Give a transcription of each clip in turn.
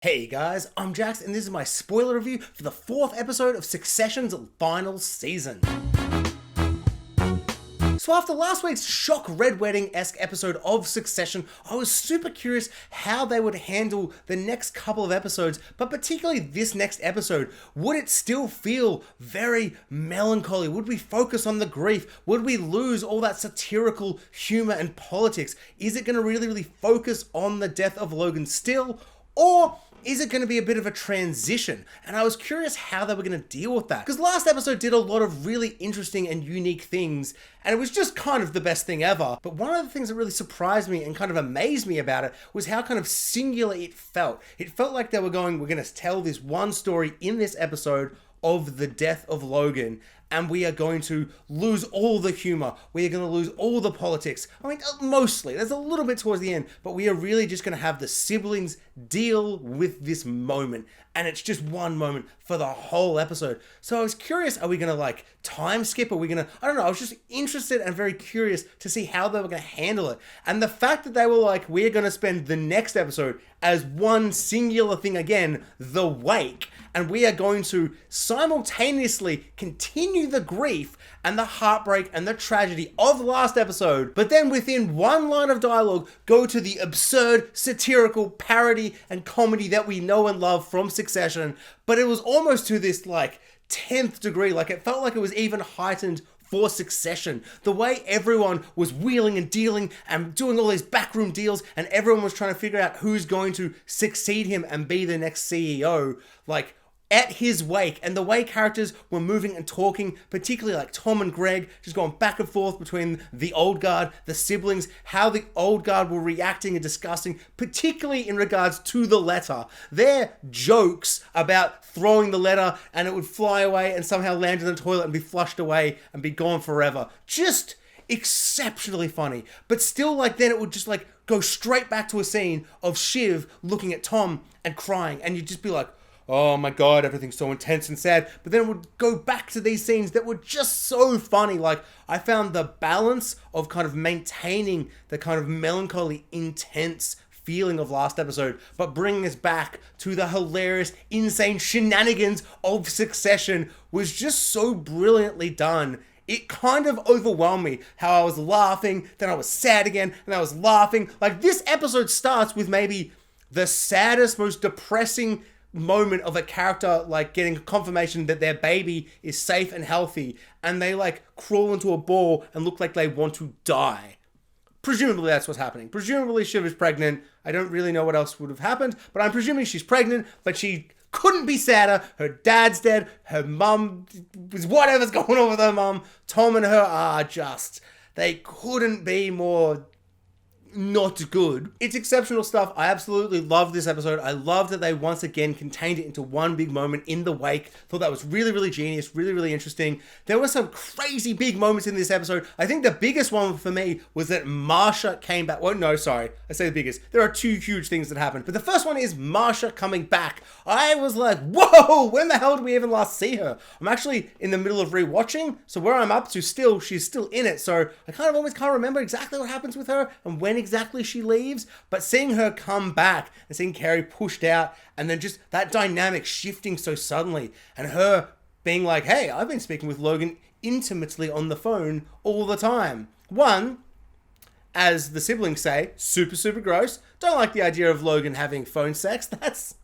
Hey guys, I'm Jax and this is my spoiler review for the 4th episode of Succession's final season. So after last week's shock Red Wedding-esque episode of Succession, I was super curious how they would handle the next couple of episodes, but particularly this next episode. Would it still feel very melancholy? Would we focus on the grief? Would we lose all that satirical humor and politics? Is it going to really focus on the death of Logan still? Or is it going to be a bit of a transition? And I was curious how they were going to deal with that. Because last episode did a lot of really interesting and unique things, and it was just kind of the best thing ever. But one of the things that really surprised me and kind of amazed me about it was how kind of singular it felt. It felt like they were going, we're going to tell this one story in this episode of the death of Logan, and we are going to lose all the humor. We are going to lose all the politics. I mean, mostly. There's a little bit towards the end, but we are really just going to have the siblings deal with this moment. And it's just one moment for the whole episode. So I was curious, are we going to time skip? Are we going to, I don't know. I was just interested and very curious to see how they were going to handle it. And the fact that they were like, we're going to spend the next episode as one singular thing again, the wake. And we are going to simultaneously continue the grief and the heartbreak and the tragedy of last episode, but then within one line of dialogue, go to the absurd, satirical parody and comedy that we know and love from Succession. But it was almost to this 10th degree, it felt like it was even heightened for Succession. The way everyone was wheeling and dealing and doing all these backroom deals, and everyone was trying to figure out who's going to succeed him and be the next CEO, at his wake, and the way characters were moving and talking, particularly Tom and Greg, just going back and forth between the old guard, the siblings, how the old guard were reacting and discussing, particularly in regards to the letter. Their jokes about throwing the letter and it would fly away and somehow land in the toilet and be flushed away and be gone forever. Just exceptionally funny. But still, then it would just go straight back to a scene of Shiv looking at Tom and crying, and you'd just be like, oh my god, everything's so intense and sad. But then it would go back to these scenes that were just so funny. I found the balance of kind of maintaining the kind of melancholy, intense feeling of last episode, but bringing us back to the hilarious, insane shenanigans of Succession was just so brilliantly done. It kind of overwhelmed me how I was laughing, then I was sad again, and I was laughing. This episode starts with maybe the saddest, most depressing moment of a character getting confirmation that their baby is safe and healthy, and they crawl into a ball and look like they want to die. Presumably that's what's happening. Presumably Shiv is pregnant. I don't really know what else would have happened, but I'm presuming she's pregnant, but she couldn't be sadder. Her dad's dead. Her mum, whatever's going on with her mum, Tom and her are just, they couldn't be more not good. It's exceptional stuff. I absolutely love this episode. I love that they once again contained it into one big moment in the wake. Thought that was really genius, really interesting. There were some crazy big moments in this episode. I think the biggest one for me was that Marsha came back. Well, no, sorry. I say the biggest. There are two huge things that happened. But the first one is Marsha coming back. I was like, whoa, when the hell did we even last see her? I'm actually in the middle of rewatching, so where I'm up to still, she's still in it. So I kind of almost can't remember exactly what happens with her and when exactly she leaves, but seeing her come back and seeing Carrie pushed out, and then just that dynamic shifting so suddenly, and her being like, hey, I've been speaking with Logan intimately on the phone all the time. One, as the siblings say, super gross. Don't like the idea of Logan having phone sex. That's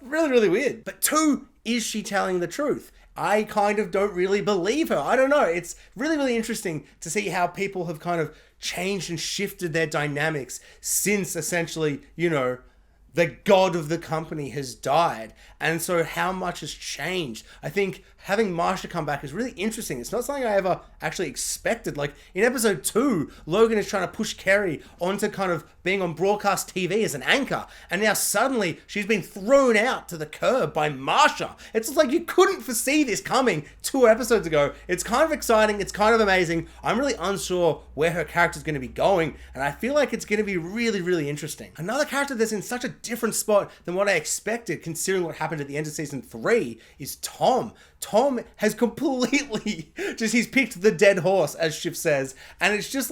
really weird. But two, is she telling the truth? I kind of don't really believe her. I don't know. It's really interesting to see how people have kind of changed and shifted their dynamics since essentially, the god of the company has died. And so how much has changed? I think having Marsha come back is really interesting. It's not something I ever actually expected. In episode 2, Logan is trying to push Carrie onto kind of being on broadcast TV as an anchor. And now suddenly she's been thrown out to the curb by Marsha. It's just you couldn't foresee this coming 2 episodes ago. It's kind of exciting. It's kind of amazing. I'm really unsure where her character's going to be going. And I feel like it's going to be really interesting. Another character that's in such a different spot than what I expected, considering what happened at the end of season 3, is Tom. Tom has completely he's picked the dead horse, as Shiv says, and it's just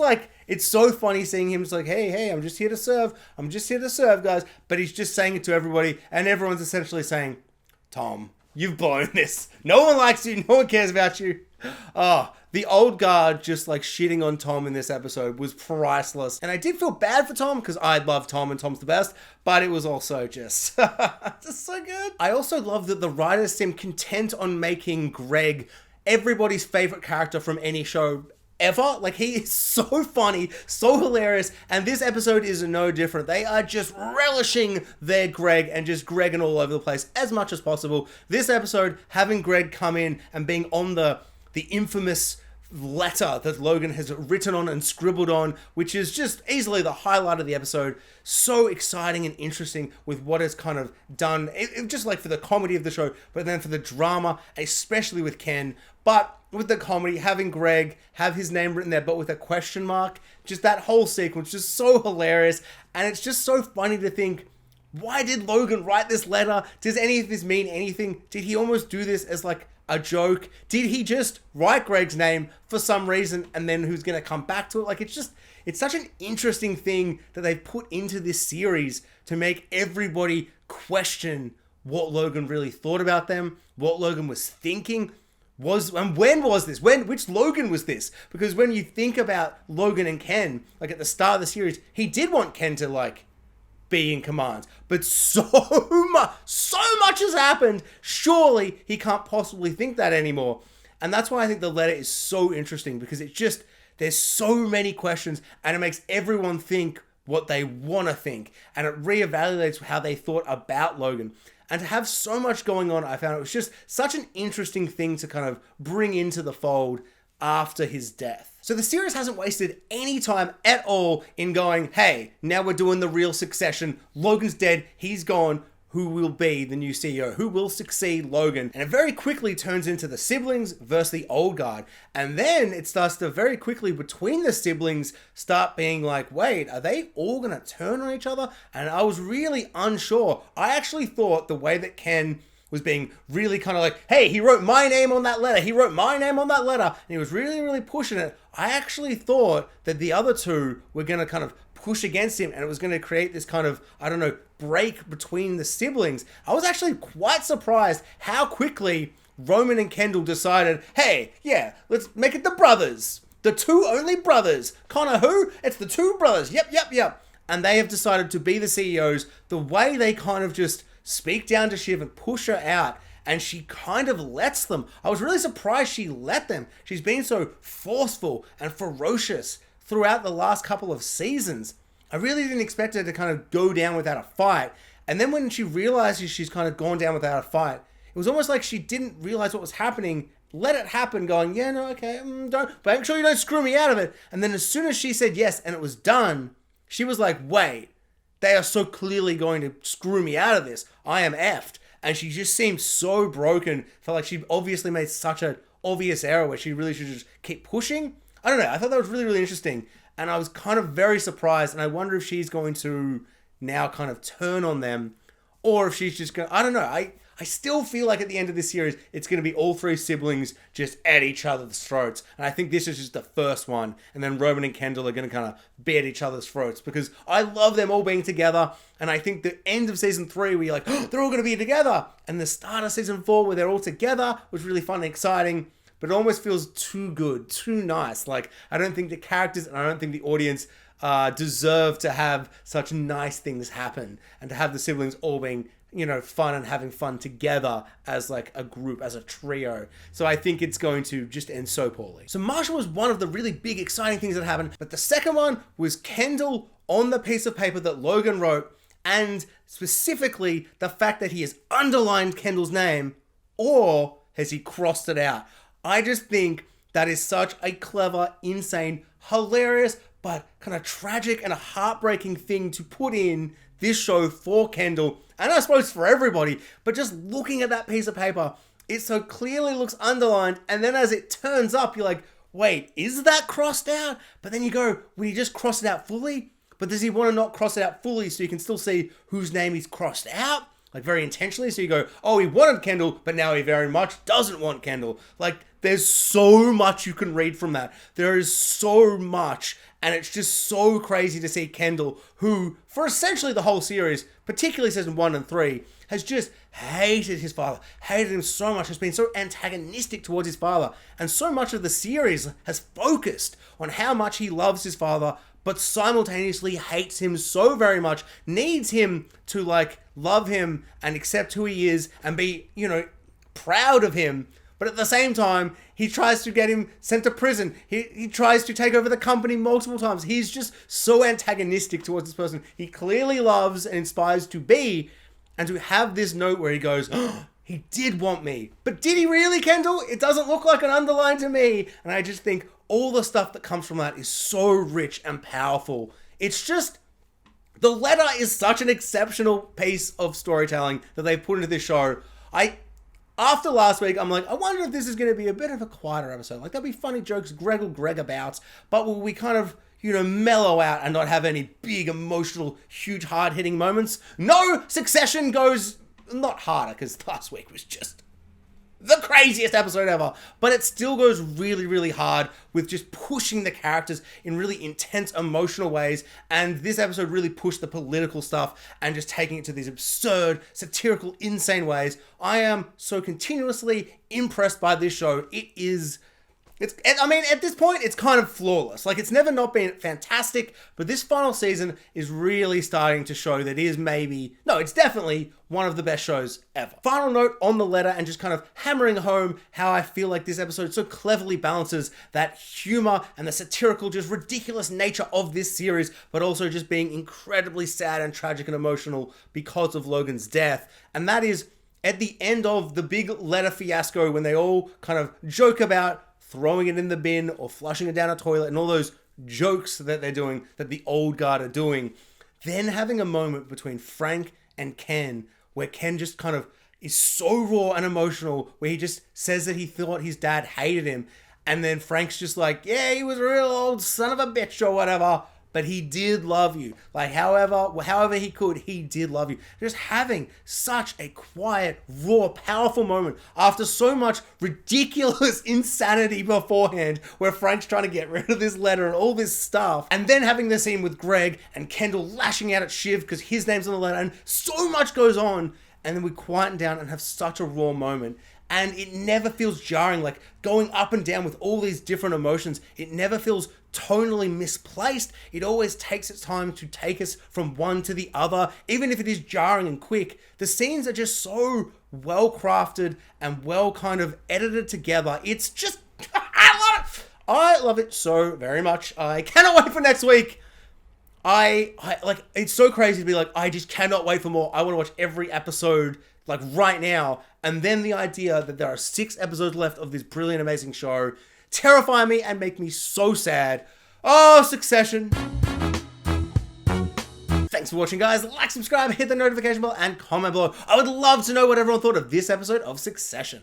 it's so funny seeing him. It's like, hey, I'm just here to serve. I'm just here to serve, guys. But he's just saying it to everybody, and everyone's essentially saying, Tom, you've blown this. No one likes you. No one cares about you. Oh, the old guard just like shitting on Tom in this episode was priceless. And I did feel bad for Tom because I love Tom and Tom's the best, but it was also just, just so good. I also love that the writers seem content on making Greg everybody's favorite character from any show ever. Like, he is so funny, so hilarious, and this episode is no different. They are just relishing their Greg and just Gregging all over the place as much as possible. This episode, having Greg come in and being on the infamous letter that Logan has written on and scribbled on, which is just easily the highlight of the episode. So exciting and interesting with what is kind of done, just like for the comedy of the show, but then for the drama, especially with Ken. But with the comedy, having Greg have his name written there, but with a question mark, just that whole sequence, just so hilarious. And it's just so funny to think, why did Logan write this letter? Does any of this mean anything? Did he almost do this as like a joke? Did he just write Greg's name for some reason and then who's going to come back to it? Like, it's such an interesting thing that they've put into this series to make everybody question what Logan really thought about them, what Logan was thinking. And when was this? Which Logan was this? Because when you think about Logan and Ken, like at the start of the series, he did want Ken to like be in command, but so much has happened. Surely he can't possibly think that anymore. And that's why I think the letter is so interesting, because it's just, there's so many questions and it makes everyone think what they want to think, and it reevaluates how they thought about Logan. And to have so much going on, I found it was just such an interesting thing to kind of bring into the fold after his death. So the series hasn't wasted any time at all in going, hey, now we're doing the real succession. Logan's dead, he's gone. Who will be the new CEO? Who will succeed Logan? And it very quickly turns into the siblings versus the old guard. And then it starts to very quickly, between the siblings, start being like, wait, are they all gonna turn on each other? And I was really unsure. I actually thought the way that Ken was being really kind of like, hey, he wrote my name on that letter. He wrote my name on that letter. And he was really, really pushing it. I actually thought that the other two were going to kind of push against him, and it was going to create this kind of, I don't know, break between the siblings. I was actually quite surprised how quickly Roman and Kendall decided, hey, yeah, let's make it the brothers. The two only brothers. Connor who? It's the two brothers. Yep. And they have decided to be the CEOs. The way they kind of just speak down to Shiv and push her out, and she kind of lets them. I was really surprised she let them. She's been so forceful and ferocious throughout the last couple of seasons. I really didn't expect her to kind of go down without a fight. And then when she realizes she's kind of gone down without a fight, it was almost like she didn't realize what was happening, let it happen, going, yeah, no, okay, don't, but make sure you don't screw me out of it. And then as soon as she said yes and it was done, she was like, wait, they are so clearly going to screw me out of this. I am effed. And she just seemed so broken. Felt like she obviously made such an obvious error where she really should just keep pushing. I don't know. I thought that was really, really interesting. And I was kind of very surprised. And I wonder if she's going to now kind of turn on them, or if she's just going to, I don't know. I still feel like at the end of this series, it's going to be all three siblings just at each other's throats. And I think this is just the first one. And then Roman and Kendall are going to kind of be at each other's throats, because I love them all being together. And I think the end of season 3, where you're like, oh, they're all going to be together. And the start of season 4, where they're all together, was really fun and exciting. But it almost feels too good, too nice. Like, I don't think the characters and I don't think the audience deserve to have such nice things happen. And to have the siblings all being, you know, fun and having fun together as like a group, as a trio. So I think it's going to just end so poorly. So Marshall was one of the really big, exciting things that happened. But the second one was Kendall on the piece of paper that Logan wrote, and specifically the fact that he has underlined Kendall's name, or has he crossed it out. I just think that is such a clever, insane, hilarious, but kind of tragic and a heartbreaking thing to put in this show for Kendall, and I suppose for everybody. But just looking at that piece of paper, it so clearly looks underlined, and then as it turns up, you're like, wait, is that crossed out? But then you go, will he just cross it out fully? But does he want to not cross it out fully so you can still see whose name he's crossed out? like very intentionally. So you go, oh, he wanted Kendall, but now he very much doesn't want Kendall. Like, there's so much you can read from that. There is so much, and it's just so crazy to see Kendall, who, for essentially the whole series, particularly season 1 and 3, has just hated his father, hated him so much, has been so antagonistic towards his father, and so much of the series has focused on how much he loves his father, but simultaneously hates him so very much, needs him to, like, love him and accept who he is and be, you know, proud of him. But at the same time, he tries to get him sent to prison. He tries to take over the company multiple times. He's just so antagonistic towards this person he clearly loves and inspires to be. And to have this note where he goes, oh, he did want me. But did he really, Kendall? It doesn't look like an underline to me. And I just think all the stuff that comes from that is so rich and powerful. It's just, the letter is such an exceptional piece of storytelling that they put into this show. After last week, I'm like, I wonder if this is going to be a bit of a quieter episode. Like, there'll be funny jokes, Greg will Greg about, but will we kind of, you know, mellow out and not have any big, emotional, huge, hard-hitting moments? No! Succession goes not harder, because last week was just the craziest episode ever. But it still goes really, really hard with just pushing the characters in really intense, emotional ways. And this episode really pushed the political stuff and just taking it to these absurd, satirical, insane ways. I am so continuously impressed by this show. I mean, at this point, it's kind of flawless. Like, it's never not been fantastic, but this final season is really starting to show that it is it's definitely one of the best shows ever. Final note on the letter, and just kind of hammering home how I feel like this episode so cleverly balances that humor and the satirical, just ridiculous nature of this series, but also just being incredibly sad and tragic and emotional because of Logan's death. And that is at the end of the big letter fiasco, when they all kind of joke about throwing it in the bin or flushing it down a toilet and all those jokes that they're doing, that the old guard are doing. Then having a moment between Frank and Ken where Ken just kind of is so raw and emotional, where he just says that he thought his dad hated him. And then Frank's just like, yeah, he was a real old son of a bitch or whatever, but he did love you. Like, however he could, he did love you. Just having such a quiet, raw, powerful moment after so much ridiculous insanity beforehand, where Frank's trying to get rid of this letter and all this stuff. And then having the scene with Greg and Kendall lashing out at Shiv because his name's on the letter, and so much goes on. And then we quieten down and have such a raw moment. And it never feels jarring, like going up and down with all these different emotions. It never feels tonally misplaced. It always takes its time to take us from one to the other, even if it is jarring and quick. The scenes are just so well crafted and well kind of edited together. It's just, I love it. I love it so very much. I cannot wait for next week. I like, it's so crazy to be like, I just cannot wait for more. I want to watch every episode like right now. And then the idea that there are 6 episodes left of this brilliant, amazing show terrify me and make me so sad. Oh, Succession. Thanks for watching, guys. Like, subscribe, hit the notification bell, and comment below. I would love to know what everyone thought of this episode of Succession.